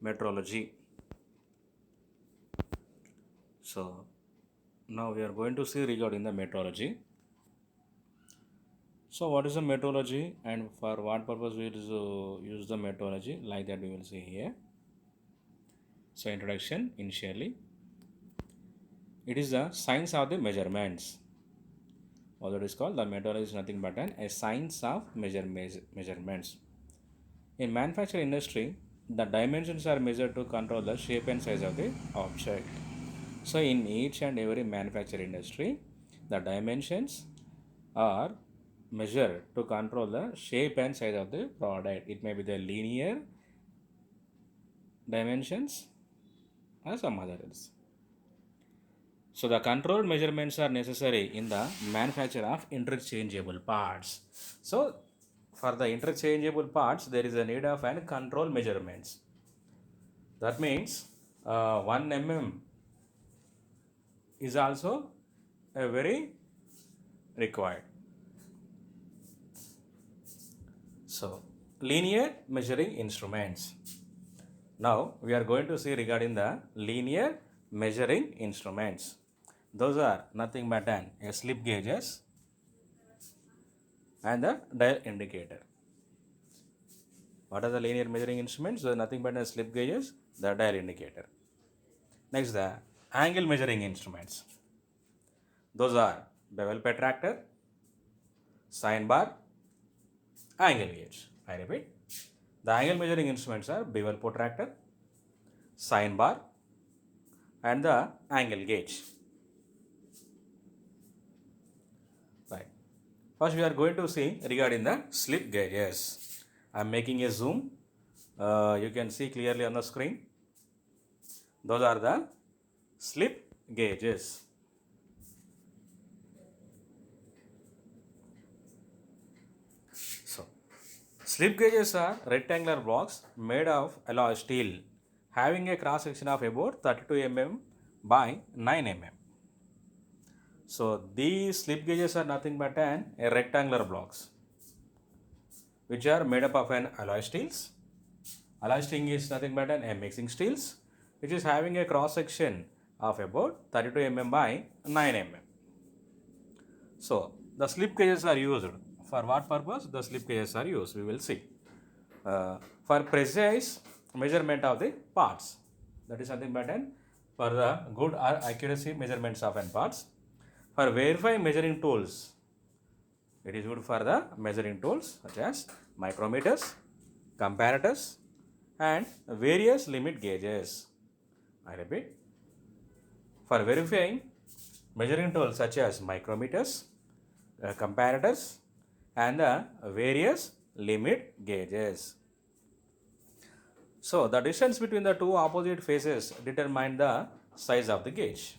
metrology. So now we are going to see regarding the metrology. So what is the metrology and for what purpose we use the metrology, like that we will see here. So introduction initially, it is the science of the measurements. What it is called, the metrology is nothing but a science of measurements. In manufacturing industry, the dimensions are measured to control the shape and size of the object. So in each and every manufacturing industry, the dimensions are measured to control the shape and size of the product. It may be the linear dimensions or some others. So the controlled measurements are necessary in the manufacture of interchangeable parts. So for the interchangeable parts, there is a need of an control measurements. That means 1 mm is also a very required. So linear measuring instruments. Now we are going to see regarding the linear measuring instruments. Those are nothing but a slip gauges and the dial indicator. What are the linear measuring instruments? So nothing but a slip gauges, the dial indicator. Next, the angle measuring instruments. Those are bevel protractor, sine bar, angle gauge. I repeat, the angle measuring instruments are bevel protractor, sine bar, and the angle gauge. Right. First, we are going to see regarding the slip gauges. I am making a zoom. You can see clearly on the screen. Those are the slip gauges. So, slip gauges are rectangular blocks made of alloy steel having a cross section of about 32 mm by 9 mm. So, these slip gauges are nothing but a rectangular blocks which are made up of an alloy steels. Alloy steel is nothing but a mixing steels which is having a cross section of about 32 mm by 9 mm. So, the slip gauges are used. For what purpose the slip gauges are used? We will see. For precise measurement of the parts. That is nothing but for the good or accuracy measurements of an parts. For verifying measuring tools, it is good for the measuring tools such as micrometers, comparators, and various limit gauges. I repeat, for verifying measuring tools such as micrometers, comparators, and the various limit gauges. So, the distance between the two opposite faces determine the size of the gauge.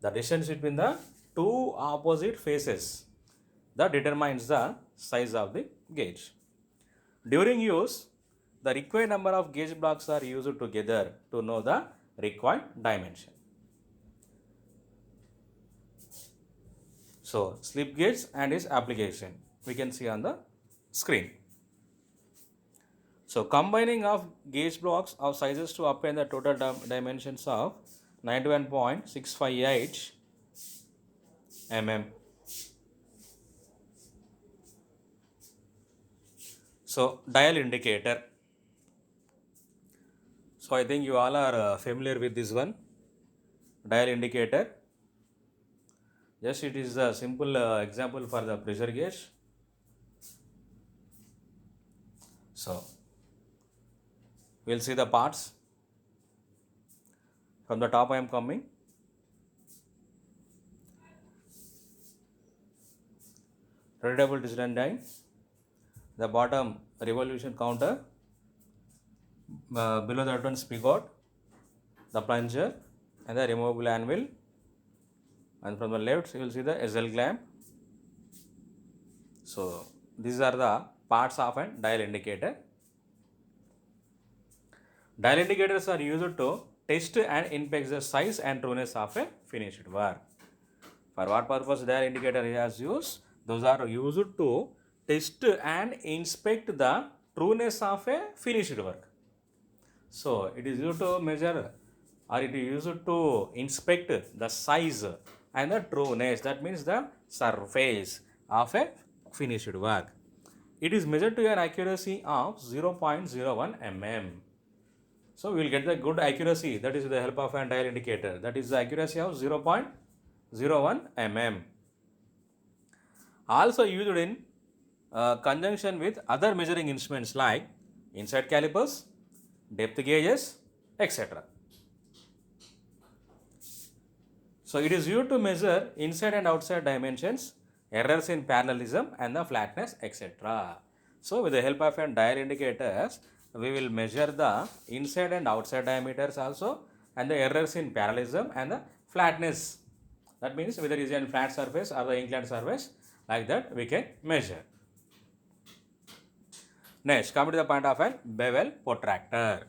The distance between the two opposite faces that determines the size of the gauge. During use, the required number of gauge blocks are used together to know the required dimension. So, slip gauge and its application we can see on the screen. So, combining of gauge blocks of sizes to obtain the total dimensions of 91.658 mm. So, dial indicator. So, I think you all are familiar with this one, dial indicator. Just it is a simple example for the pressure gauge. So, we will see the parts. From the top I am coming. Rotatable digital dial. The bottom revolution counter. Below that one spigot. The plunger and the removable anvil. And from the left you will see the SL clamp. So, these are the parts of a dial indicator. Dial indicators are used to test and inspect the size and trueness of a finished work. For what purpose dial indicator is used? Those are used to test and inspect the trueness of a finished work. So it is used to measure, or it is used to inspect the size and the trueness, that means the surface of a finished work. It is measured to an accuracy of 0.01 mm. So we will get the good accuracy, that is with the help of an dial indicator, that is the accuracy of 0.01 mm. Also used in conjunction with other measuring instruments like inside calipers, depth gauges, etc. So it is used to measure inside and outside dimensions, errors in parallelism and the flatness, etc. So with the help of an dial indicators, we will measure the inside and outside diameters also, and the errors in parallelism and the flatness. That means whether it is a flat surface or the inclined surface, like that we can measure. Next, come to the point of a bevel protractor.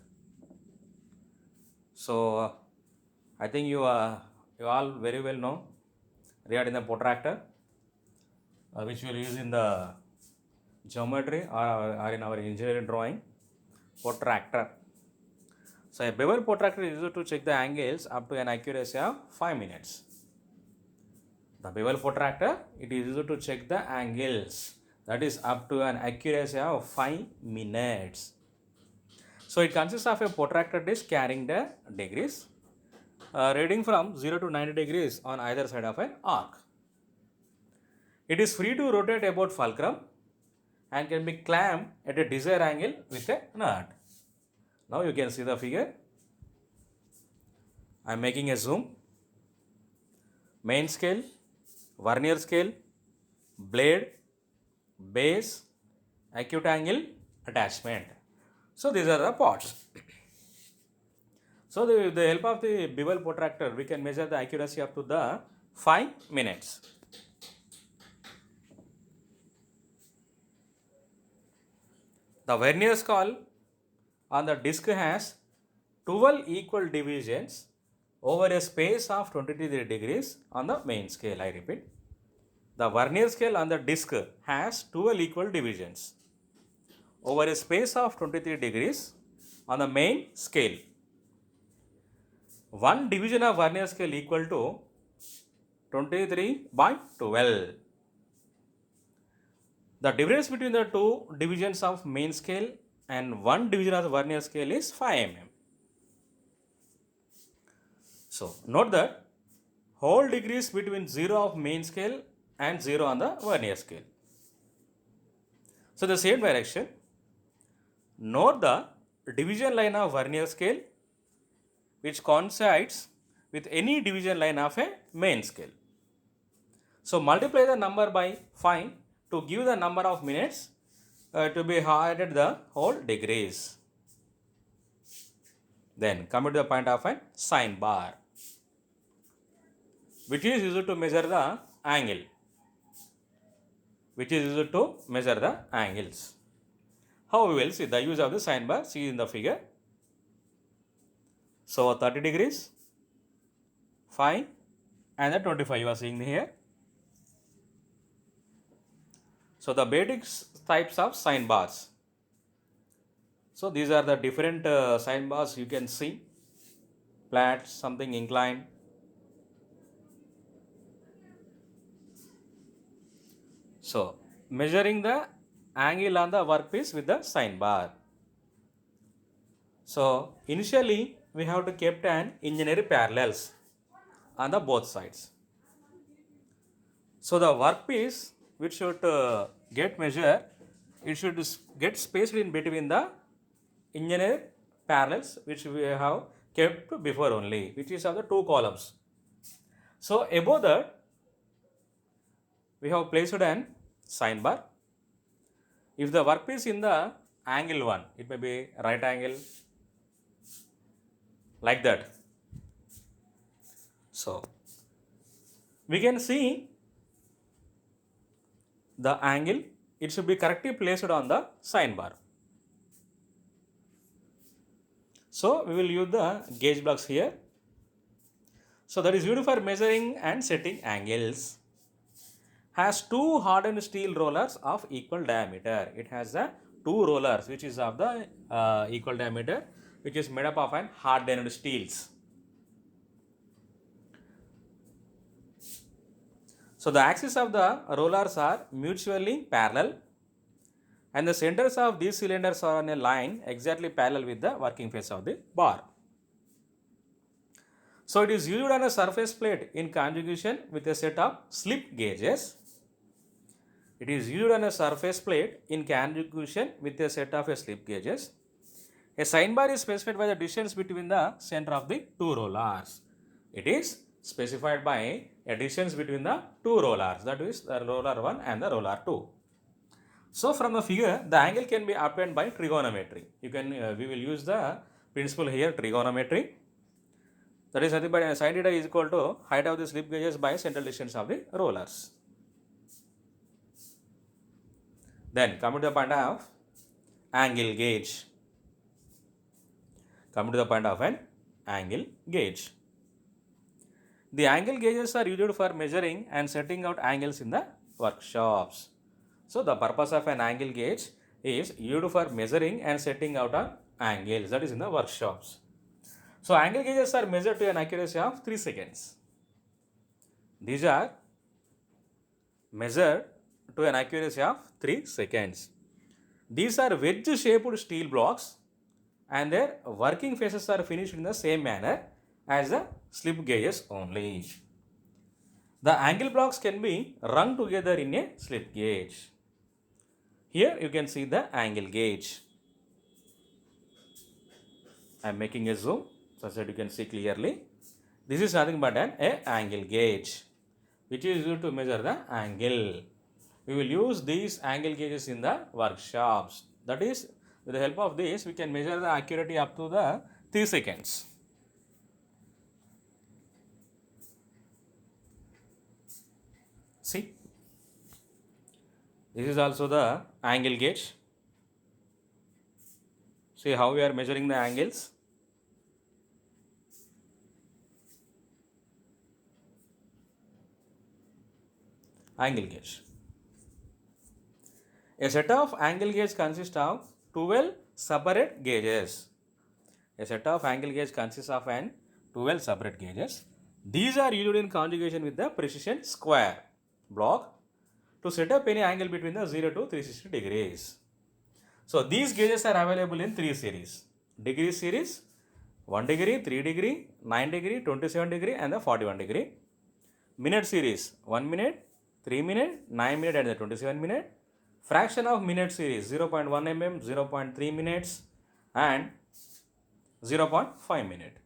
So I think you all very well know regarding the protractor, which we will use in the geometry or in our engineering drawing. Protractor. So a bevel protractor is used to check the angles up to an accuracy of 5 minutes. The bevel protractor, it is used to check the angles, that is up to an accuracy of 5 minutes. So it consists of a protractor disc carrying the degrees, reading from 0 to 90 degrees on either side of an arc. It is free to rotate about fulcrum and can be clamped at a desired angle with a nut. Now you can see the figure. I am making a zoom. Main scale, vernier scale, blade, base, acute angle, attachment. So these are the parts. So with the help of the bevel protractor, we can measure the accuracy up to the 5 minutes. The vernier scale on the disc has 12 equal divisions over a space of 23 degrees on the main scale. I repeat, the vernier scale on the disc has 12 equal divisions over a space of 23 degrees on the main scale. One division of vernier scale equal to 23 by 12. The difference between the two divisions of main scale and one division of the vernier scale is 5 mm. So note that whole degrees between 0 of main scale and 0 on the vernier scale. So the same direction, note the division line of vernier scale which coincides with any division line of a main scale. So multiply the number by 5 to give the number of minutes to be added the whole degrees. Then come to the point of a sine bar, which is used to measure the angle. How we will see the use of the sine bar, see in the figure. So 30 degrees, 5 and the 25 you are seeing here. So the basic types of sine bars. So these are the different sine bars you can see. Flat, something inclined. So measuring the angle on the workpiece with the sine bar. So initially we have to keep an imaginary parallels on the both sides. So the workpiece which should get measured, it should get spaced in between the imaginary parallels which we have kept before only, which is of the two columns. So above that we have placed an sine bar. If the workpiece in the angle 1, it may be right angle, like that. So we can see the angle, it should be correctly placed on the sine bar. So we will use the gauge blocks here. So that is used for measuring and setting angles. Has two hardened steel rollers of equal diameter. It has the two rollers which is of the equal diameter, which is made up of an hardened steels. So the axes of the rollers are mutually parallel and the centers of these cylinders are on a line exactly parallel with the working face of the bar. So it is used on a surface plate in conjugation with a set of slip gauges. It is used on a surface plate in conjugation with a set of slip gauges. A sign bar is specified by the distance between the center of the two rollers. It is specified by a distance between the two rollers, that is the roller 1 and the roller 2. So from the figure, the angle can be obtained by trigonometry. We will use the principle here, trigonometry. That is nothing but sin theta is equal to height of the slip gauges by central distance of the rollers. Then come to the point of angle gauge. Come to the point of an angle gauge. The angle gauges are used for measuring and setting out angles in the workshops. So the purpose of an angle gauge is used for measuring and setting out angles, that is in the workshops. So angle gauges are measured to an accuracy of 3 seconds. These are measured to an accuracy of 3 seconds. These are wedge shaped steel blocks and their working faces are finished in the same manner as the slip gauges only. The angle blocks can be rung together in a slip gauge. Here you can see the angle gauge. I am making a zoom so that you can see clearly. This is nothing but an angle gauge which is used to measure the angle. We will use these angle gauges in the workshops. That is, with the help of this we can measure the accuracy up to the 3 seconds. See, this is also the angle gauge. See how we are measuring the angles. Angle gauge. A set of angle gauge consists of 12 separate gauges. A set of angle gauge consists of 12 separate gauges. These are used in conjugation with the precision square block to set up any angle between the 0 to 360 degrees. So these gauges are available in 3 series. Degree series, 1 degree, 3 degree, 9 degree, 27 degree and the 41 degree. Minute series, 1 minute, 3 minute, 9 minute and the 27 minute. Fraction of minute series, 0.1 mm, 0.3 minutes and 0.5 minute.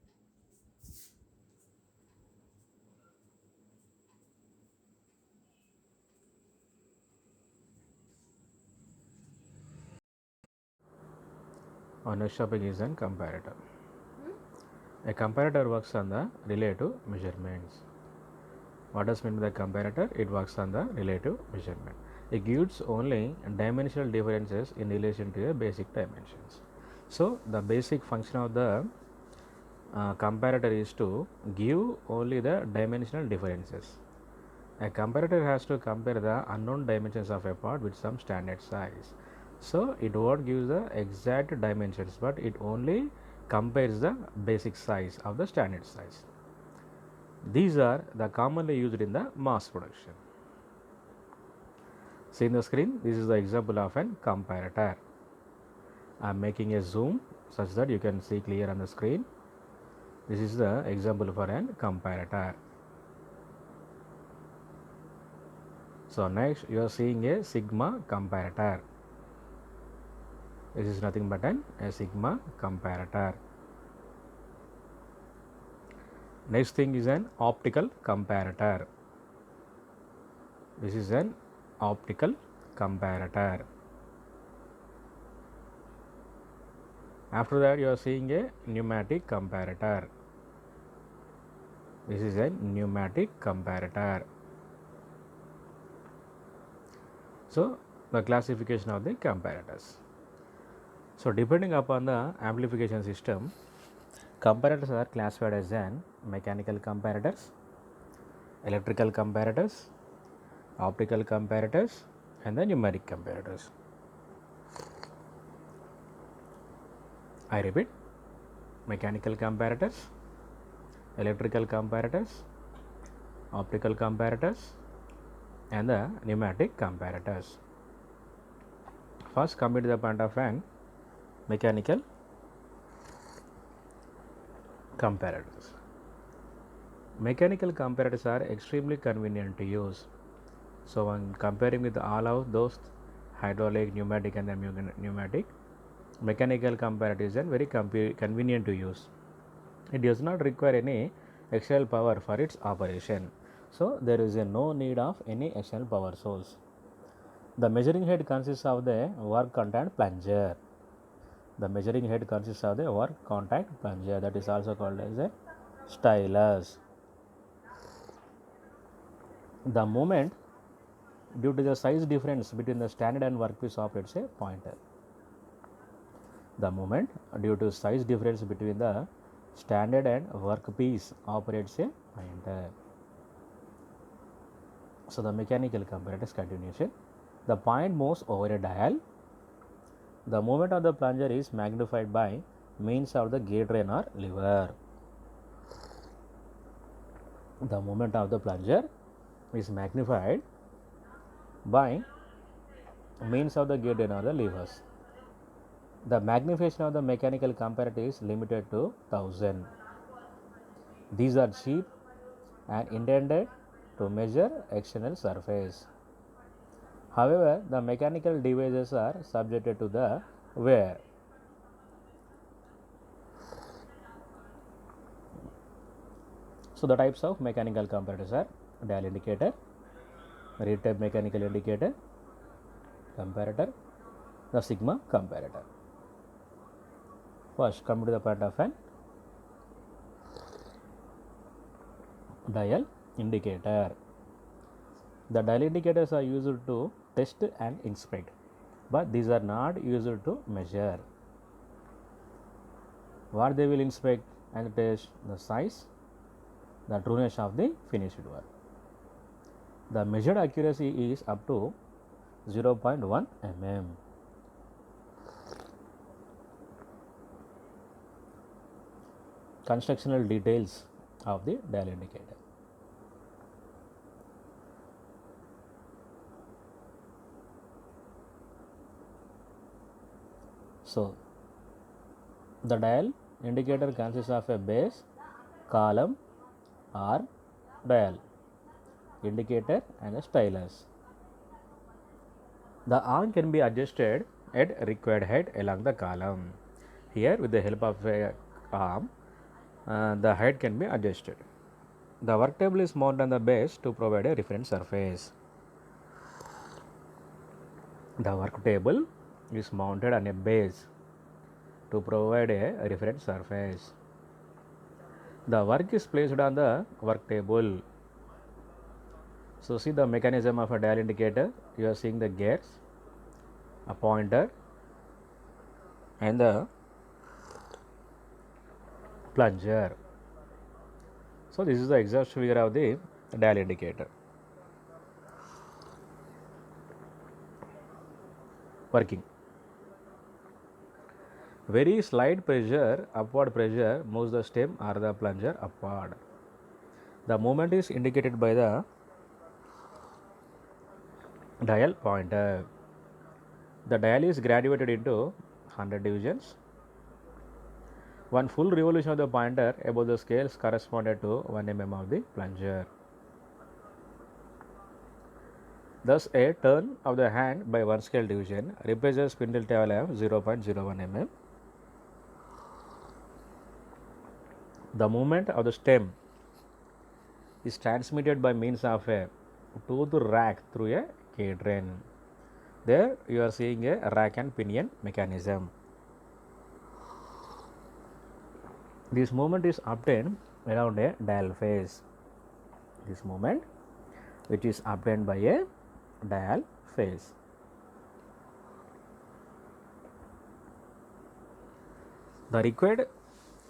Our next topic is an comparator. A comparator works on the relative measurements. What does mean by the comparator? It works on the relative measurement. It gives only dimensional differences in relation to the basic dimensions. So the basic function of the comparator is to give only the dimensional differences. A comparator has to compare the unknown dimensions of a part with some standard size. So it won't give the exact dimensions, but it only compares the basic size of the standard size. These are the commonly used in the mass production. See in the screen, this is the example of an comparator. I am making a zoom such that you can see clear on the screen. This is the example for an comparator. So next you are seeing a sigma comparator. This is nothing but a sigma comparator. Next thing is an optical comparator. This is an optical comparator. After that you are seeing a pneumatic comparator. This is a pneumatic comparator. So the classification of the comparators. So depending upon the amplification system, comparators are classified as an mechanical comparators, electrical comparators, optical comparators and the numeric comparators. I repeat, mechanical comparators, electrical comparators, optical comparators, and the pneumatic comparators. First, coming to the point of an mechanical comparators. Mechanical comparators are extremely convenient to use. So, when comparing with all of those hydraulic, pneumatic, and the pneumatic, mechanical comparator is very convenient to use. It does not require any external power for its operation. So, there is no need of any external power source. The measuring head consists of the work contact plunger. The measuring head consists of the work contact plunger, that is also called as a stylus. The moment due to the size difference between the standard and workpiece operates a pointer. The moment due to size difference between the standard and workpiece operates a pointer. So, the mechanical comparator's continuation. The point moves over a dial. The movement of the plunger is magnified by means of the gate train or lever. The movement of the plunger is magnified by means of the gate train or the levers. The magnification of the mechanical comparator is limited to 1000. These are cheap and intended to measure external surface. However, the mechanical devices are subjected to the wear. So, the types of mechanical comparators are dial indicator, reed type mechanical indicator, comparator, the sigma comparator. First, come to the point of an dial indicator. The dial indicators are used to test and inspect, but these are not used to measure. What they will inspect and test? The size, the trueness of the finished work. The measured accuracy is up to 0.1 mm. Constructional details of the dial indicator. So, the dial indicator consists of a base, column, arm, dial, indicator, and a stylus. The arm can be adjusted at required height along the column. Here, with the help of a arm, the height can be adjusted. The work table is mounted on the base to provide a reference surface. The work table is mounted on a base to provide a reference surface. The work is placed on the work table. So, see the mechanism of a dial indicator. You are seeing the gears, a pointer, and the plunger. So, this is the exhaust figure of the dial indicator. Working. Very slight pressure, upward pressure, moves the stem or the plunger upward. The movement is indicated by the dial pointer. The dial is graduated into 100 divisions. One full revolution of the pointer above the scales corresponded to 1 mm of the plunger. Thus, a turn of the hand by one scale division replaces spindle travel of 0.01 mm. The movement of the stem is transmitted by means of a tooth rack through a gate train. There you are seeing a rack and pinion mechanism. This movement is obtained around a dial face. This movement which is obtained by a dial face. The required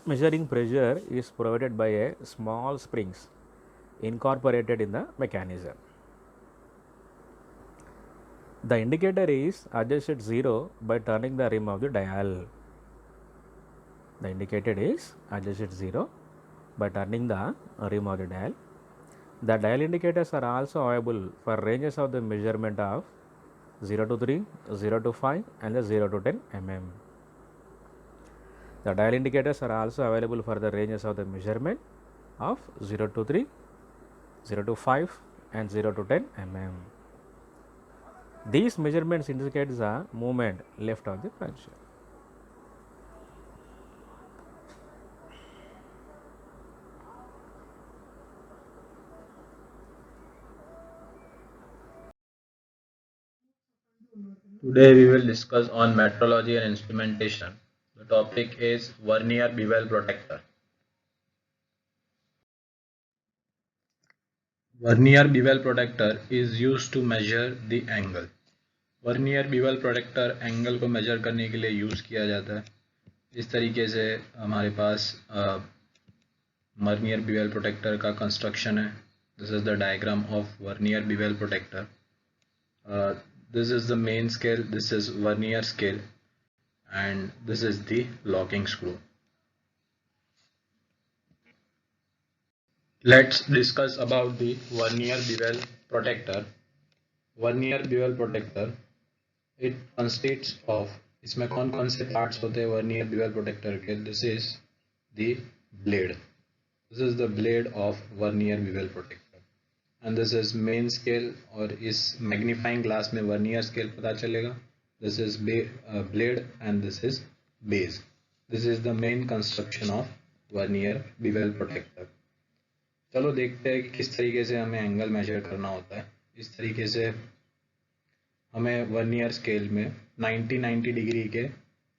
measuring pressure is provided by a small springs incorporated in the mechanism. The indicator is adjusted 0 by turning the rim of the dial. The indicated is adjusted 0 by turning the rim of the dial. The dial indicators are also available for ranges of the measurement of 0 to 3, 0 to 5 and the 0 to 10 mm. The dial indicators are also available for the ranges of the measurement of 0 to 3, 0 to 5 and 0 to 10 mm. These measurements indicate the movement left of the potential. Today we will discuss on metrology and instrumentation. The topic is vernier bevel protector. Vernier bevel protector is used to measure the angle. Vernier bevel protector angle को major करने के लिए use किया जाता है. इस तरीके से हमारे पास वर्नियर bevel protector का कंस्ट्रक्शन है. This is the diagram of vernier bevel protector. This is the main scale, this is vernier scale, and this is the locking screw. Let's discuss about the vernier bevel protector. Vernier bevel protector, it consists of, इसमें कौन कौन से parts होते हैं vernier bevel protector के? This is the blade. This is the blade of vernier bevel protector, and this is main scale, और इस magnifying glass में vernier scale पता चलेगा. This is blade and this is base. This is the main construction of vernier bevel protector. चलो देखते हैं कि किस तरीके से हमें एंगल मेजर करना होता है. इस तरीके से हमें वर्नियर स्केल में 90 डिग्री के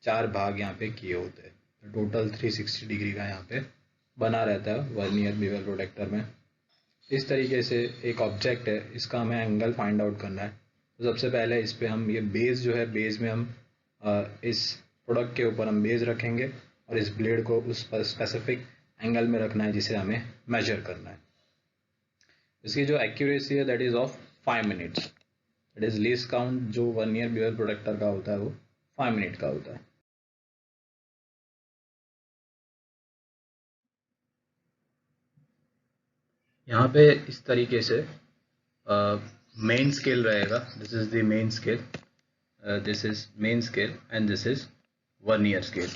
4 भाग यहाँ पे किए होते हैं. टोटल 360 डिग्री का यहाँ पे बना रहता है वर्नियर बेवल प्रोटेक्टर में. इस तरीके से एक ऑब्जेक्ट है, इसका हमें एंगल फाइंड आउट करना है. तो सबसे पहले इस पे हम ये बेस जो है, बेस में हम इस प्रोडक्ट के ऊपर हम बेस रखेंगे और इस ब्लेड को उस पर स्पेसिफिक एंगल में रखना है जिसे हमें मेजर करना है. इसकी जो एक्यूरेसी है that is of 5 minutes. That is least count जो वर्नियर बेवल प्रोटेक्टर का होता है वो 5 मिनट का होता है. यहाँ पे इस तरीके से मेन स्केल रहेगा. This is the main scale, this is main scale and this is vernier scale.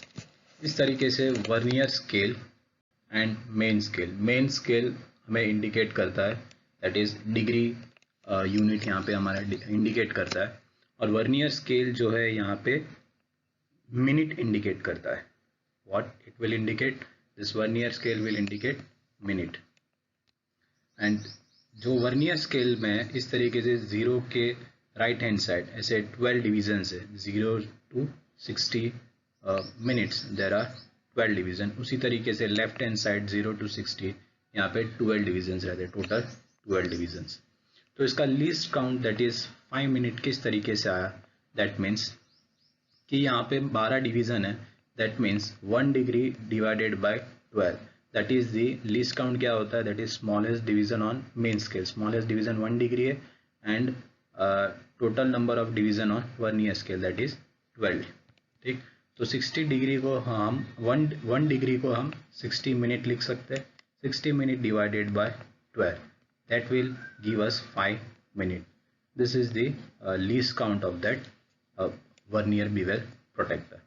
इस तरीके से vernier scale and main scale. Main scale हमें इंडिकेट करता है, दैट इज डिग्री यूनिट यहाँ पे हमारा इंडिकेट करता है, और वर्नियर स्केल जो है यहाँ पे मिनट इंडिकेट करता है. What it will indicate? This vernier scale will indicate minute. And जो वर्नियर स्केल में इस तरीके से 0 के राइट हैंड साइड ऐसे 12 डिवीजन है. 0 to 60 minutes there are 12 division. उसी तरीके से लेफ्ट हैंड साइड 0 to 60 यहाँ पे 12 डिवीजन रहते हैं, टोटल 12 डिवीजन. तो इसका least count that is 5 minute किस तरीके से आया? दैट मीन्स कि यहाँ पे 12 डिवीजन है, that means 1 degree divided by 12. That is the least count. क्या होता है? That is smallest division on main scale. Smallest division 1 degree है and total number of division on vernier scale that is 12. ठीक. तो 60 degree को हम 1 degree को हम 60 मिनट लिख सकते हैं. 60 minute divided by 12 that will give us 5 minutes. This is the least count of that vernier bevel protector.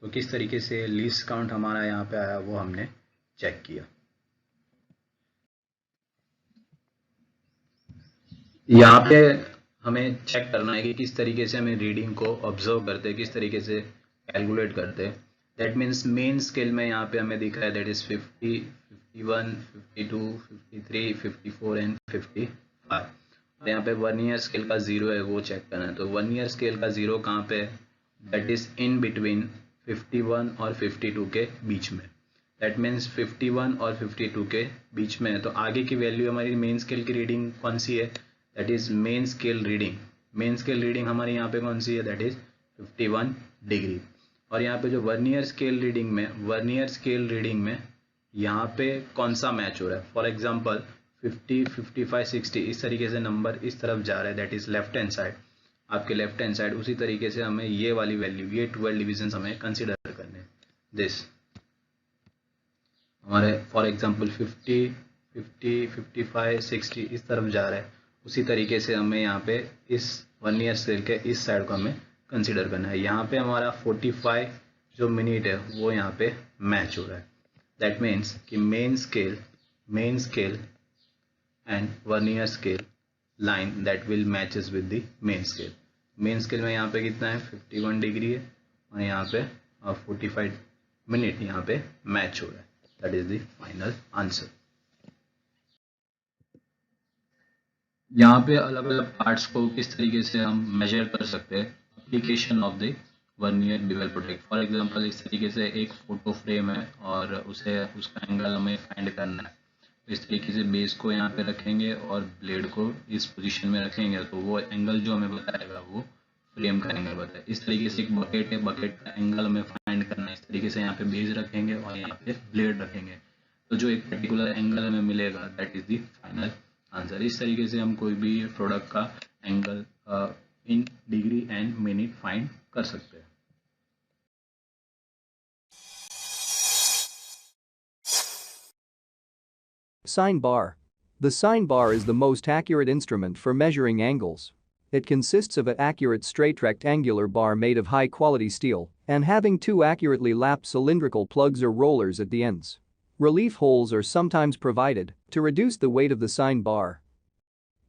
तो किस तरीके से least count हमारा यहाँ पे आया वो हमने चेक किया. यहाँ पे हमें चेक करना है कि किस तरीके से हमें रीडिंग को ऑब्जर्व करते हैं, किस तरीके से कैलकुलेट करते हैं. दैट मीन्स मेन स्केल में यहाँ पे हमें दिख रहा है दैट इज 50, 51, 52, 53, 54 एंड 55. और यहाँ पे वर्नियर स्केल का 0 है, वो चेक करना है. तो वर्नियर स्केल का 0 कहाँ पे है? दैट इज इन बिटवीन 51 और 52 के बीच में. दैट मीन्स 51 और 52 के बीच में है. तो आगे की वैल्यू हमारी मेन स्केल की रीडिंग कौन सी है? That is main scale reading. Main scale reading हमारी यहाँ पे कौन सी है? That is 51 degree. और यहाँ पे जो वर्नियर स्केल रीडिंग में यहाँ पे कौन सा मैच हो रहा है? फॉर एग्जांपल 50, 55, 60 इस तरीके से नंबर इस तरफ जा रहा है, that is left hand side, आपके लेफ्ट हैंड साइड. उसी तरीके से हमें ये वाली वैल्यू, ये 12 डिविजन हमें कंसिडर करने. दिस हमारे फॉर एग्जांपल 50, 50, 55, 60 इस तरफ जा रहा है, उसी तरीके से हमें यहाँ पे इस वर्नियर स्केल के इस साइड को हमें कंसीडर करना है। यहाँ पे हमारा 45 जो मिनट है वो यहाँ पे मैच हो रहा है। दैट मीन्स कि main scale and vernier scale line that will matches with the main scale. Main scale में यहाँ पे कितना है 51 डिग्री है और यहाँ पे 45 मिनट यहाँ पे मैच हो रहा है। That is the final answer. यहाँ पे अलग अलग पार्ट्स को किस तरीके से हम मेजर कर सकते हैं, application of the vernier bevel protect. For example इस तरीके से एक फोटो फ्रेम है और उसे उसका एंगल हमें फाइंड करना है। इस तरीके से बेस को यहाँ पे रखेंगे और ब्लेड को इस पोजीशन में रखेंगे तो वो एंगल जो हमें बताएगा वो फ्रेम का एंगल बताए। इस तरीके से एक बकेट है, बकेट का एंगल हमें फाइंड करना है। इस तरीके से यहाँ पे बेस रखेंगे और यहाँ पे ब्लेड रखेंगे तो जो एक पर्टिकुलर एंगल हमें मिलेगा that is the final answer. इस तरीके से हम कोई भी प्रोडक्ट का angle in degree and minute find कर सकते हैं। Sine bar. The sine bar is the most accurate instrument for measuring angles. It consists of an accurate straight rectangular bar made of high-quality steel and having two accurately lapped cylindrical plugs or rollers at the ends. Relief holes are sometimes provided to reduce the weight of the sine bar.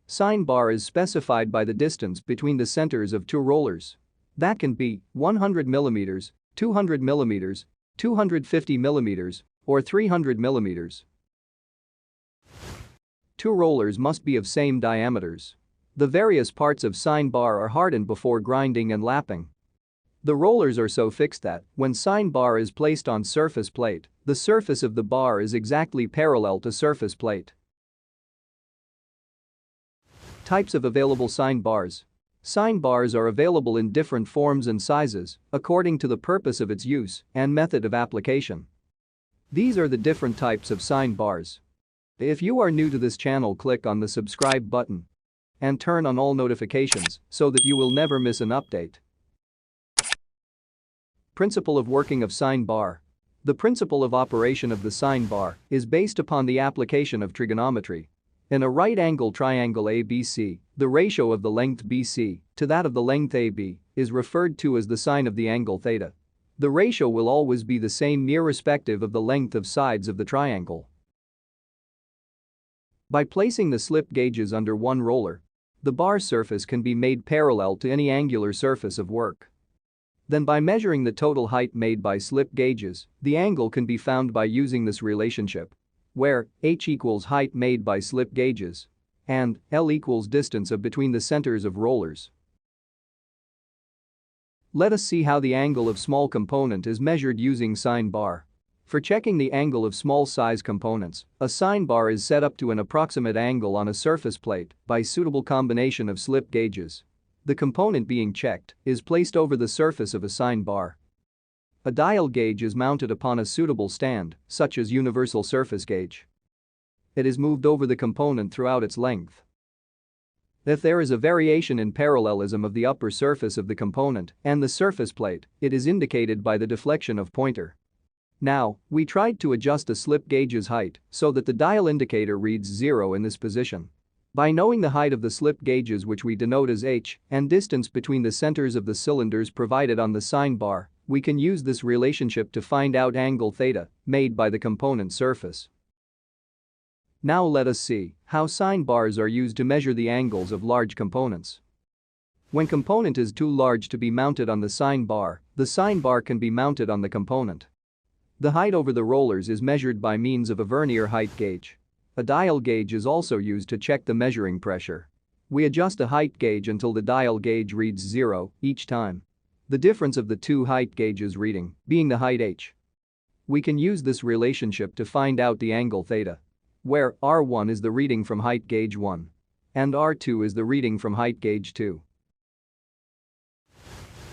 Sine bar is specified by the distance between the centers of two rollers. That can be 100 mm, 200 mm, 250 mm, or 300 mm. Two rollers must be of same diameters. The various parts of sine bar are hardened before grinding and lapping. The rollers are so fixed that, when sine bar is placed on surface plate, the surface of the bar is exactly parallel to surface plate. Types of available sine bars. Sine bars are available in different forms and sizes, according to the purpose of its use and method of application. These are the different types of sine bars. If you are new to this channel, click on the subscribe button and turn on all notifications so that you will never miss an update. Principle of working of sine bar. The principle of operation of the sine bar is based upon the application of trigonometry. In a right-angled triangle ABC, the ratio of the length BC to that of the length AB is referred to as the sine of the angle theta. The ratio will always be the same irrespective of the length of sides of the triangle. By placing the slip gauges under one roller, the bar surface can be made parallel to any angular surface of work. Then by measuring the total height made by slip gauges, the angle can be found by using this relationship, where h equals height made by slip gauges and L equals distance of between the centers of rollers. Let us see how the angle of small component is measured using sine bar. For checking the angle of small size components, a sine bar is set up to an approximate angle on a surface plate by suitable combination of slip gauges. The component being checked is placed over the surface of a sine bar. A dial gauge is mounted upon a suitable stand, such as universal surface gauge. It is moved over the component throughout its length. If there is a variation in parallelism of the upper surface of the component and the surface plate, it is indicated by the deflection of pointer. Now, we tried to adjust the slip gauge's height so that the dial indicator reads 0 in this position. By knowing the height of the slip gauges, which we denote as h, and distance between the centers of the cylinders provided on the sine bar, we can use this relationship to find out angle theta made by the component surface. Now let us see how sine bars are used to measure the angles of large components. When component is too large to be mounted on the sine bar can be mounted on the component. The height over the rollers is measured by means of a vernier height gauge. A dial gauge is also used to check the measuring pressure. We adjust the height gauge until the dial gauge reads 0 each time. The difference of the two height gauges reading being the height h. We can use this relationship to find out the angle theta, where R1 is the reading from height gauge 1 and R2 is the reading from height gauge 2.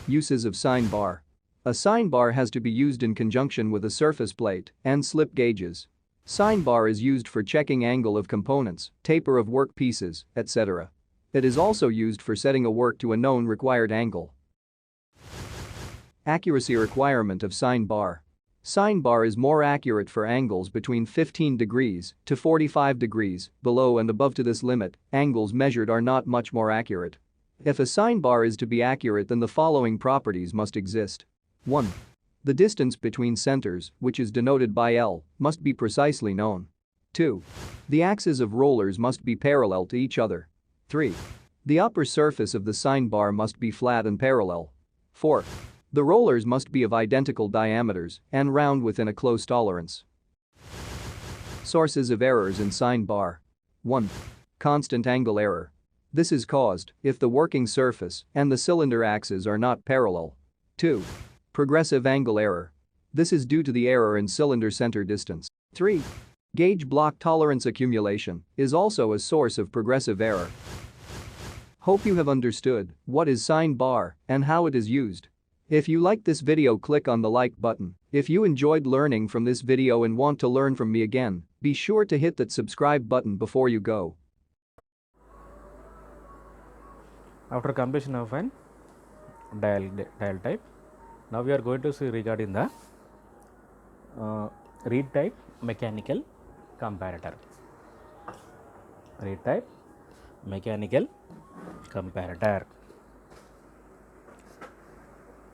Uses of sine bar. A sine bar has to be used in conjunction with a surface plate and slip gauges. Sine bar is used for checking angle of components, taper of work pieces, etc. It is also used for setting a work to a known required angle. Accuracy requirement of sine bar. Sine bar is more accurate for angles between 15 degrees to 45 degrees. Below and above to this limit, angles measured are not much more accurate. If a sine bar is to be accurate, then the following properties must exist. 1. The distance between centers, which is denoted by L, must be precisely known. 2. The axes of rollers must be parallel to each other. 3. The upper surface of the sine bar must be flat and parallel. 4. The rollers must be of identical diameters and round within a close tolerance. Sources of errors in sine bar. 1. Constant angle error. This is caused if the working surface and the cylinder axes are not parallel. 2. Progressive angle error. This is due to the error in cylinder center distance. 3. Gauge block tolerance accumulation is also a source of progressive error. Hope you have understood what is sine bar and how it is used. If you like this video, click on the like button. If you enjoyed learning from this video and want to learn from me again, be sure to hit that subscribe button before you go. After completion of an dial type, now we are going to see regarding the reed type mechanical comparator. Reed type mechanical comparator.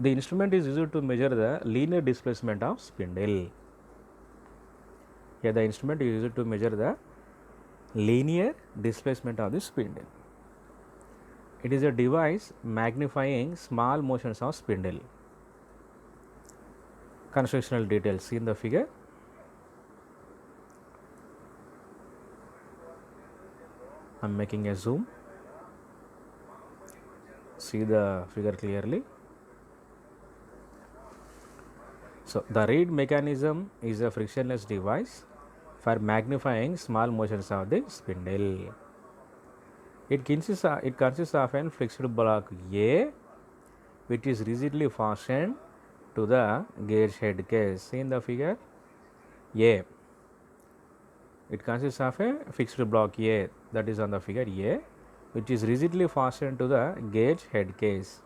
The instrument is used to measure the linear displacement of spindle. Here the instrument is used to measure the linear displacement of the spindle. It is a device magnifying small motions of spindle. Constructional details see in the figure. I am making a zoom. See the figure clearly. So, the reed mechanism is a frictionless device for magnifying small motions of the spindle. It consists of an fixed block A, which is rigidly fastened to the gauge head case. See in the figure A. It consists of a fixed block A, that is on the figure A, which is rigidly fastened to the gauge head case.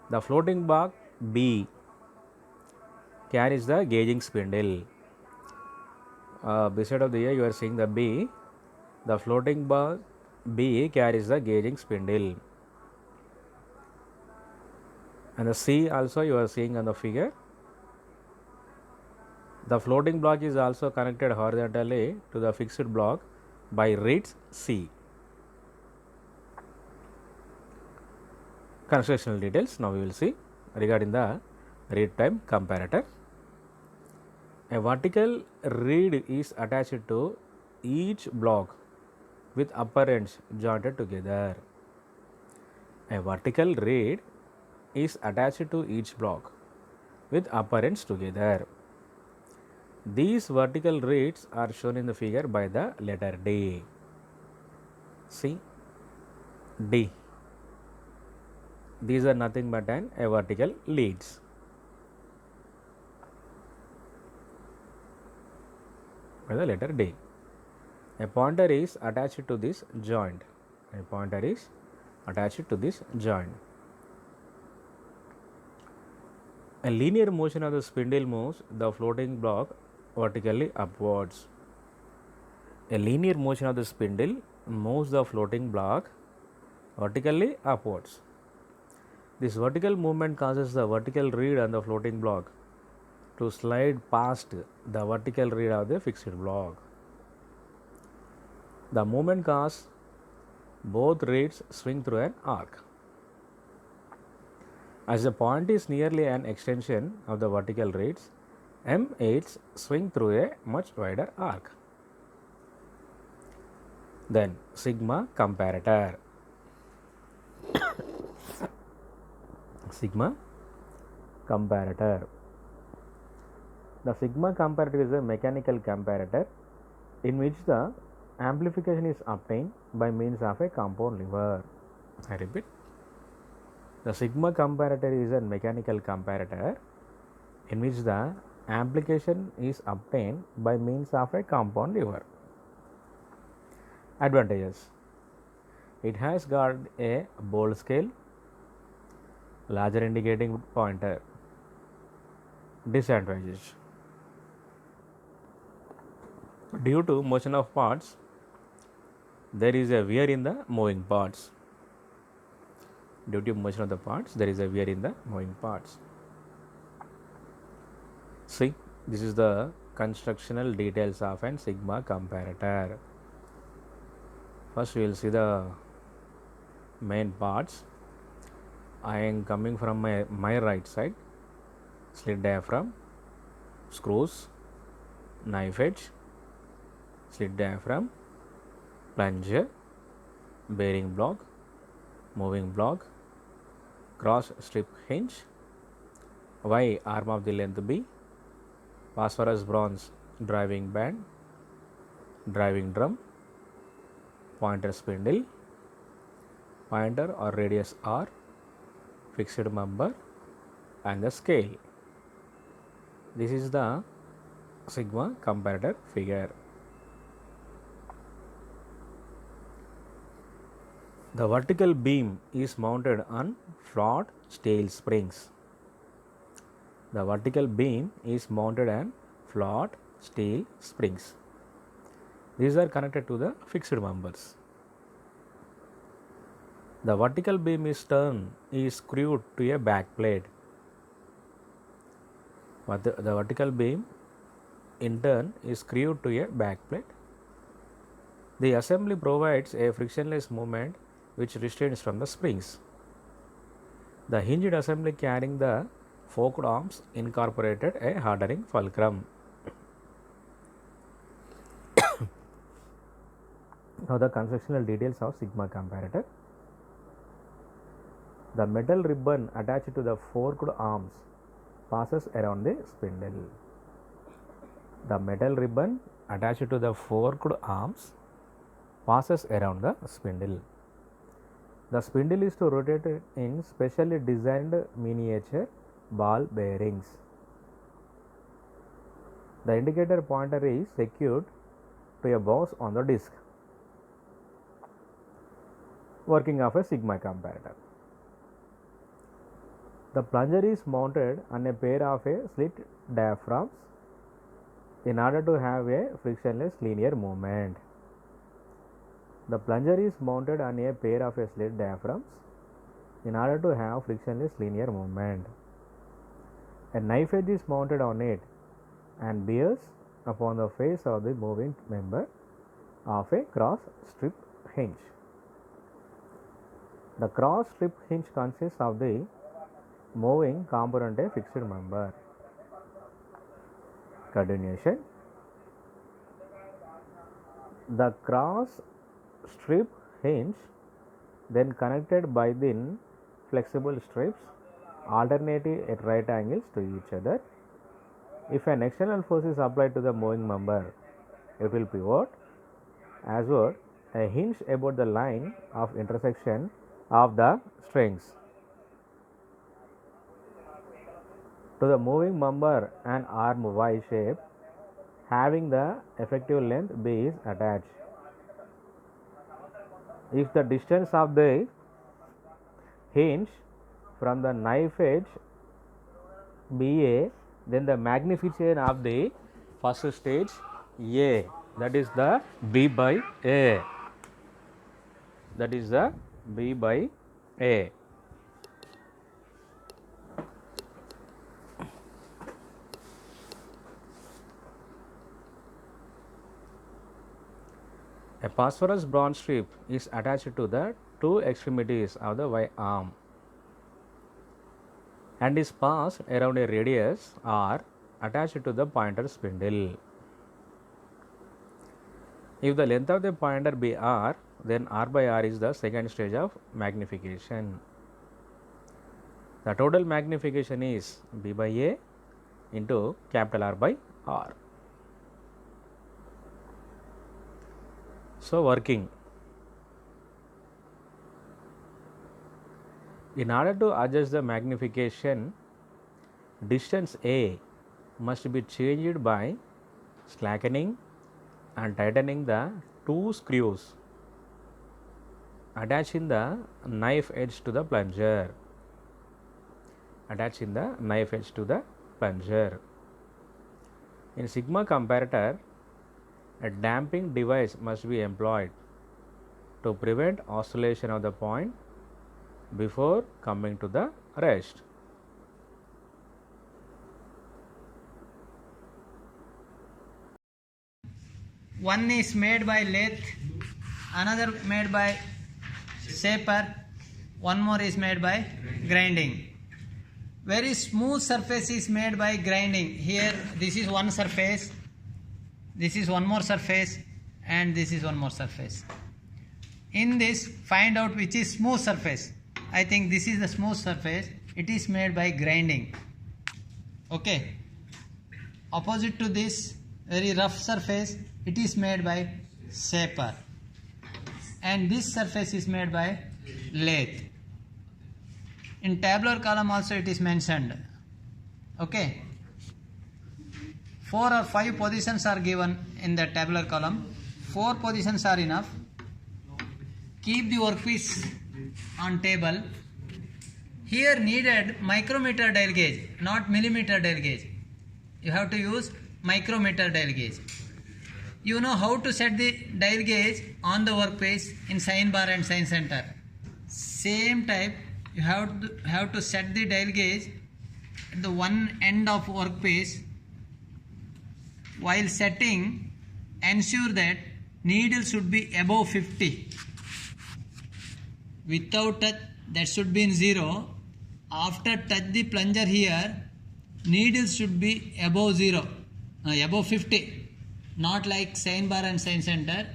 The floating block B carries the gauging spindle. Beside of the A you are seeing the B. The floating bar B carries the gauging spindle. And the C also you are seeing on the figure. The floating block is also connected horizontally to the fixed block by reeds C. Constructional details now we will see regarding the reed type comparator. A vertical reed is attached to each block with upper ends jointed together. A vertical reed is attached to each block with upper ends together. These vertical reeds are shown in the figure by the letter D. See D. These are nothing but a vertical leads. By the letter D. A pointer is attached to this joint. A pointer is attached to this joint. A linear motion of the spindle moves the floating block vertically upwards. A linear motion of the spindle moves the floating block vertically upwards. This vertical movement causes the vertical reed on the floating block to slide past the vertical reed of the fixed block. The movement causes both reeds swing through an arc. As the point is nearly an extension of the vertical reeds, M8s swing through a much wider arc. Then sigma comparator. Sigma comparator. The sigma comparator is a mechanical comparator in which the amplification is obtained by means of a compound lever. I repeat. The sigma comparator is a mechanical comparator in which the amplification is obtained by means of a compound lever. Advantages. It has got a bold scale, larger indicating pointer, Disadvantages. Due to motion of parts, there is a wear in the moving parts. Due to motion of the parts, there is a wear in the moving parts. See, this is the constructional details of an sigma comparator. First, we will see the main parts. I am coming from my right side. Slit diaphragm, screws, knife edge, slit diaphragm, plunger, bearing block, moving block, cross strip hinge, Y arm of the length B, phosphorus bronze driving band, driving drum, pointer spindle, pointer or radius R, fixed member, and the scale. This is the sigma comparator figure. The vertical beam is mounted on flat steel springs. The vertical beam is mounted on flat steel springs. These are connected to the fixed members. The vertical beam is screwed to a back plate. But the vertical beam in turn is screwed to a back plate. The assembly provides a frictionless movement which restrains from the springs. The hinged assembly carrying the forked arms incorporated a hardening fulcrum. Now the constructional details of sigma comparator. The metal ribbon attached to the forked arms passes around the spindle. The metal ribbon attached to the forked arms passes around the spindle. The spindle is to rotate in specially designed miniature ball bearings. The indicator pointer is secured to a box on the disc. Working of a sigma comparator. The plunger is mounted on a pair of slit diaphragms in order to have a frictionless linear movement. The plunger is mounted on a pair of slit diaphragms in order to have frictionless linear movement. A knife edge is mounted on it and bears upon the face of the moving member of a cross strip hinge. The cross strip hinge consists of the moving component a fixed member. Continuation. The cross strip hinge then connected by thin flexible strips alternating at right angles to each other. If an external force is applied to the moving member, it will pivot as would a hinge about the line of intersection of the strings. To the moving member, an arm Y shape having the effective length B is attached. If the distance of the hinge from the knife edge BA, then the magnification of the first stage A, that is the B by A. That is the B by A. A phosphorus bronze strip is attached to the two extremities of the Y arm and is passed around a radius R attached to the pointer spindle. If the length of the pointer be R, then R by R is the second stage of magnification. The total magnification is B by A into capital R by R. So, working. In order to adjust the magnification, distance A must be changed by slackening and tightening the two screws attaching the knife edge to the plunger. Attaching the knife edge to the plunger. In sigma comparator, a damping device must be employed to prevent oscillation of the point before coming to the rest. One is made by lathe, another made by shaper, one more is made by grinding. Very smooth surface is made by grinding. Here this is one surface, this is one more surface, and this is one more surface. In this, find out which is smooth surface. I think this is the smooth surface. It is made by grinding. Okay. Opposite to this very rough surface, it is made by shaper. And this surface is made by lathe. In tabular column also it is mentioned. Okay. 4 or 5 positions are given in the tabular column. 4 positions are enough. Keep the workpiece on table. Here needed micrometer dial gauge, not millimeter dial gauge. You have to use micrometer dial gauge. You know how to set the dial gauge on the workpiece in sign bar and sign center. Same type, you have to set the dial gauge at the one end of workpiece. While setting, ensure that needle should be above 50. Without touch, that should be in 0. After touch the plunger here, needle should be above 0, above 50. Not like sign bar and sign center.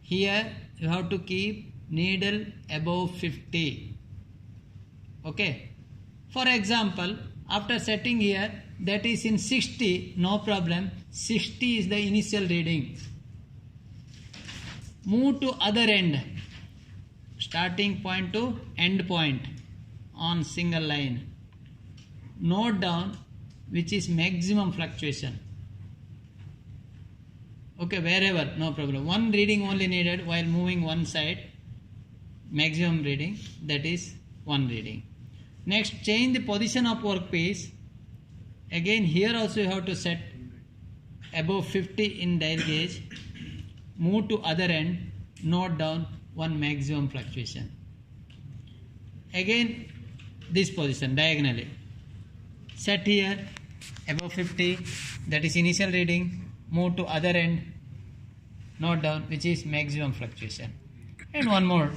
Here you have to keep needle above 50. Okay. For example, after setting here, that is in 60, no problem. 60 is the initial reading. Move to other end. Starting point to end point on single line. Note down which is maximum fluctuation. Okay, wherever, no problem. One reading only needed while moving one side. Maximum reading, that is one reading. Next, change the position of workpiece. Again, here also you have to set above 50 in dial gauge. Move to other end. Note down one maximum fluctuation. Again, this position diagonally. Set here above 50, that is initial reading. Move to other end. Note down which is maximum fluctuation. And one more.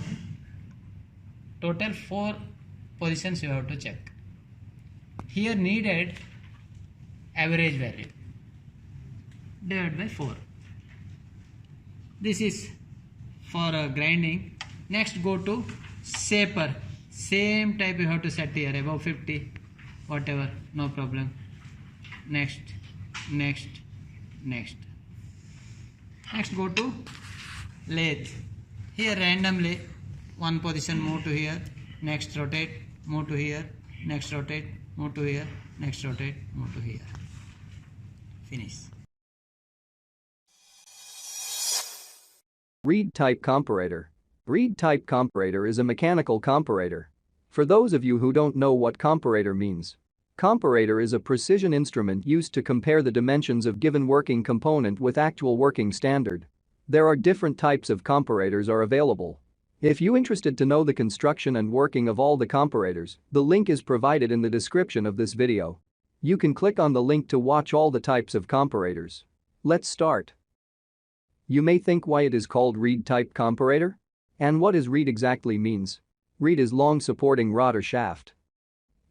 Total 4 positions you have to check. Here needed average value. Divided by 4. This is for grinding. Next go to shaper. Same type you have to set here above 50, whatever, no problem. Next, next, next. Next go to lathe. Here randomly one position move to here, next rotate, move to here, next rotate, move to here, next rotate, move to here. Finish. Reed type comparator. Reed type comparator is a mechanical comparator. For those of you who don't know what comparator means, comparator is a precision instrument used to compare the dimensions of given working component with actual working standard. There are different types of comparators are available. If you interested to know the construction and working of all the comparators, the link is provided in the description of this video. You can click on the link to watch all the types of comparators. Let's start. You may think why it is called Reed type comparator? And what is Reed exactly means? Reed is long supporting rod or shaft.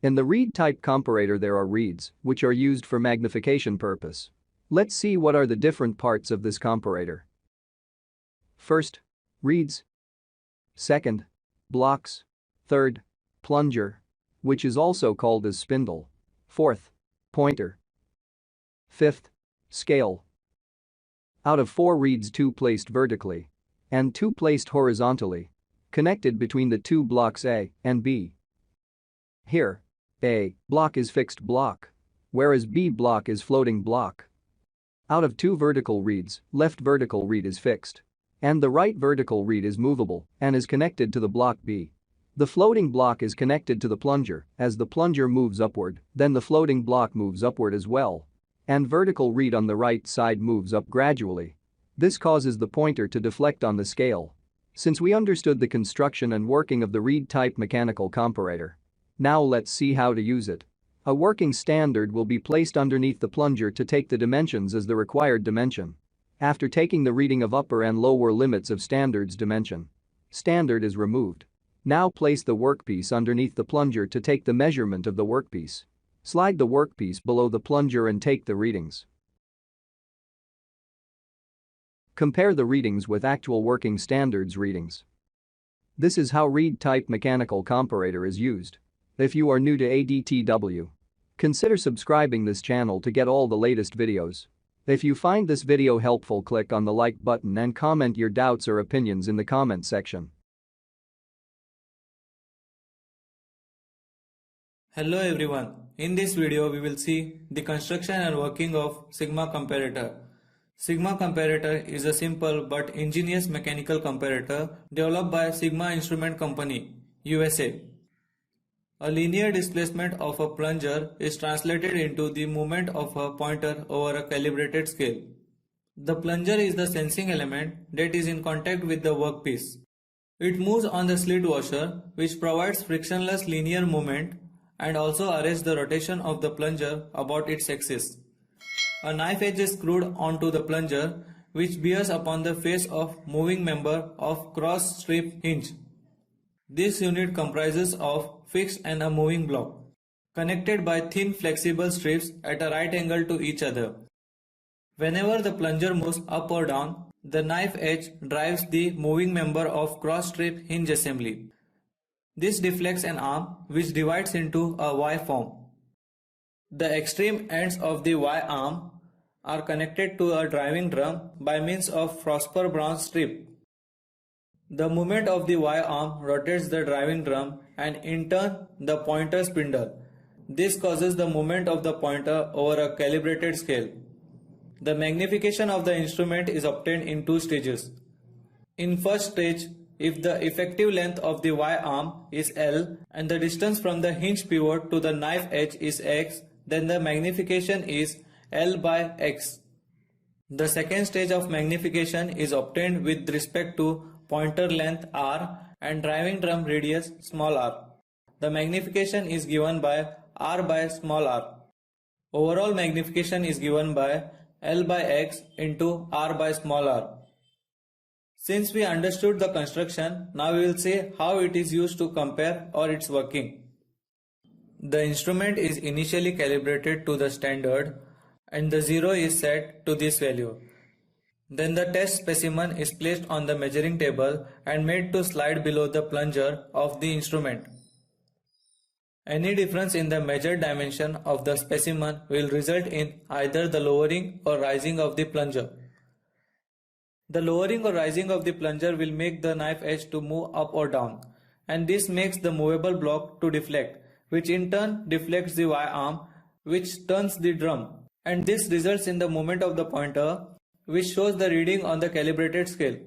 In the Reed type comparator there are reeds, which are used for magnification purpose. Let's see what are the different parts of this comparator. First, reeds. Second, blocks. Third, plunger, which is also called as spindle. Fourth, pointer. Fifth, scale. Out of 4 reeds, 2 placed vertically and 2 placed horizontally, connected between the 2 blocks A and B. Here, A block is fixed block, whereas B block is floating block. Out of 2 vertical reeds, left vertical reed is fixed, and the right vertical reed is movable and is connected to the block B. The floating block is connected to the plunger. As the plunger moves upward, then the floating block moves upward as well. And vertical read on the right side moves up gradually. This causes the pointer to deflect on the scale. Since we understood the construction and working of the read-type mechanical comparator, now let's see how to use it. A working standard will be placed underneath the plunger to take the dimensions as the required dimension. After taking the reading of upper and lower limits of standard's dimension, standard is removed. Now place the workpiece underneath the plunger to take the measurement of the workpiece. Slide the workpiece below the plunger and take the readings. Compare the readings with actual working standards readings. This is how read-type mechanical comparator is used. If you are new to ADTW, consider subscribing this channel to get all the latest videos. If you find this video helpful, click on the like button and comment your doubts or opinions in the comment section. Hello everyone, in this video we will see the construction and working of Sigma comparator. Sigma comparator is a simple but ingenious mechanical comparator developed by Sigma Instrument Company, USA. A linear displacement of a plunger is translated into the movement of a pointer over a calibrated scale. The plunger is the sensing element that is in contact with the workpiece. It moves on the slit washer, which provides frictionless linear movement and also arrests the rotation of the plunger about its axis. A knife edge is screwed onto the plunger, which bears upon the face of moving member of cross strip hinge. This unit comprises of fixed and a moving block, connected by thin flexible strips at a right angle to each other. Whenever the plunger moves up or down, the knife edge drives the moving member of cross strip hinge assembly. This deflects an arm which divides into a Y form. The extreme ends of the Y arm are connected to a driving drum by means of phosphor bronze strip. The movement of the Y arm rotates the driving drum and in turn the pointer spindle. This causes the movement of the pointer over a calibrated scale. The magnification of the instrument is obtained in two stages. In first stage, if the effective length of the Y arm is L and the distance from the hinge pivot to the knife edge is X, then the magnification is L by X. The second stage of magnification is obtained with respect to pointer length R and driving drum radius small r. The magnification is given by R by small r. Overall magnification is given by L by X into R by small r. Since we understood the construction, now we will see how it is used to compare or its working. The instrument is initially calibrated to the standard and the 0 is set to this value. Then the test specimen is placed on the measuring table and made to slide below the plunger of the instrument. Any difference in the measured dimension of the specimen will result in either the lowering or rising of the plunger. The lowering or rising of the plunger will make the knife edge to move up or down, and this makes the movable block to deflect, which in turn deflects the Y arm, which turns the drum, and this results in the movement of the pointer, which shows the reading on the calibrated scale.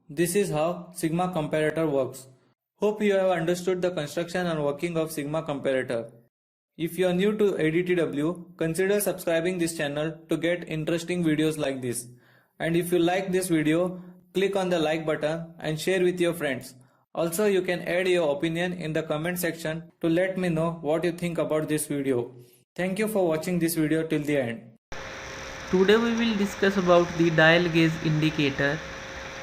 This is how Sigma comparator works. Hope you have understood the construction and working of Sigma comparator. If you are new to ADTW, consider subscribing this channel to get interesting videos like this. And if you like this video, click on the like button and share with your friends. Also, you can add your opinion in the comment section to let me know what you think about this video. Thank you for watching this video till the end. Today we will discuss about the dial gauge indicator.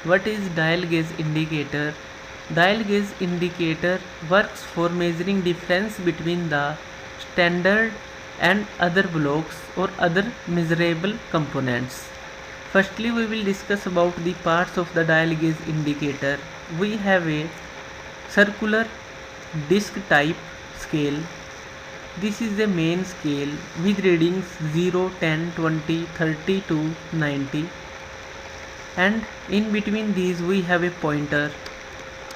What is dial gauge indicator? Dial gauge indicator works for measuring difference between the standard and other blocks or other measurable components. Firstly, we will discuss about the parts of the dial gauge indicator. We have a circular disc type scale. This is the main scale with readings 0, 10, 20, 30 to 90. And in between these we have a pointer.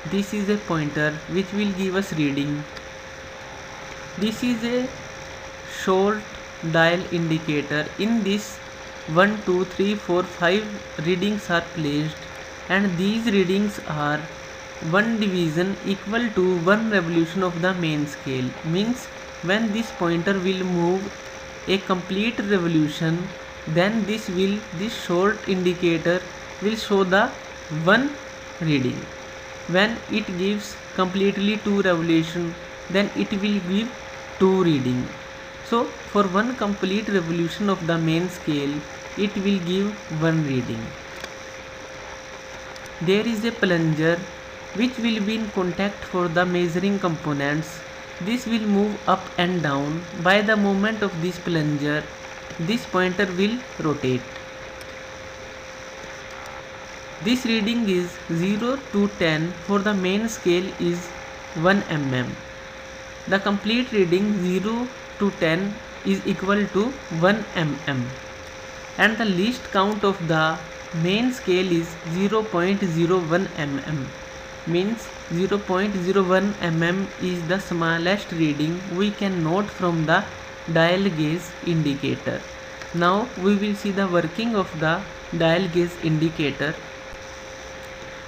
This is a pointer which will give us reading. This is a short dial indicator. In this 1, 2, 3, 4, 5 readings are placed, and these readings are one division equal to one revolution of the main scale. Means when this pointer will move a complete revolution, then this short indicator will show the one reading. When it gives completely 2 revolution, then it will give 2 reading. So for one complete revolution of the main scale, it will give 1 reading. There is a plunger which will be in contact for the measuring components. This will move up and down. By the movement of this plunger, this pointer will rotate. This reading is 0 to 10 for the main scale is 1 mm. The complete reading 0 to 10 is equal to 1 mm. And the least count of the main scale is 0.01 mm. Means 0.01 mm is the smallest reading we can note from the dial gauge indicator. Now we will see the working of the dial gauge indicator.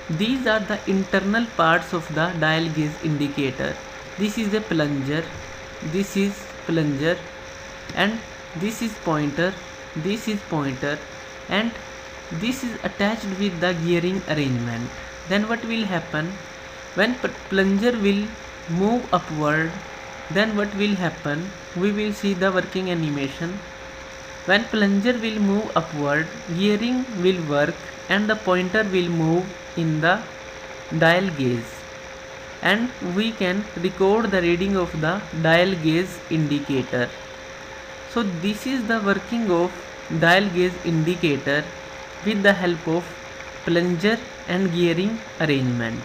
These are the internal parts of the dial gauge indicator. This is a plunger, this is plunger, and this is pointer, this is pointer, and this is attached with the gearing arrangement. Then what will happen? When plunger will move upward, then what will happen? We will see the working animation. When plunger will move upward, gearing will work and the pointer will move in the dial gauge, and we can record the reading of the dial gauge indicator. So this is the working of dial gauge indicator with the help of plunger and gearing arrangement.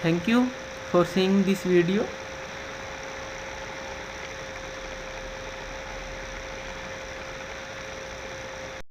Thank you for seeing this video.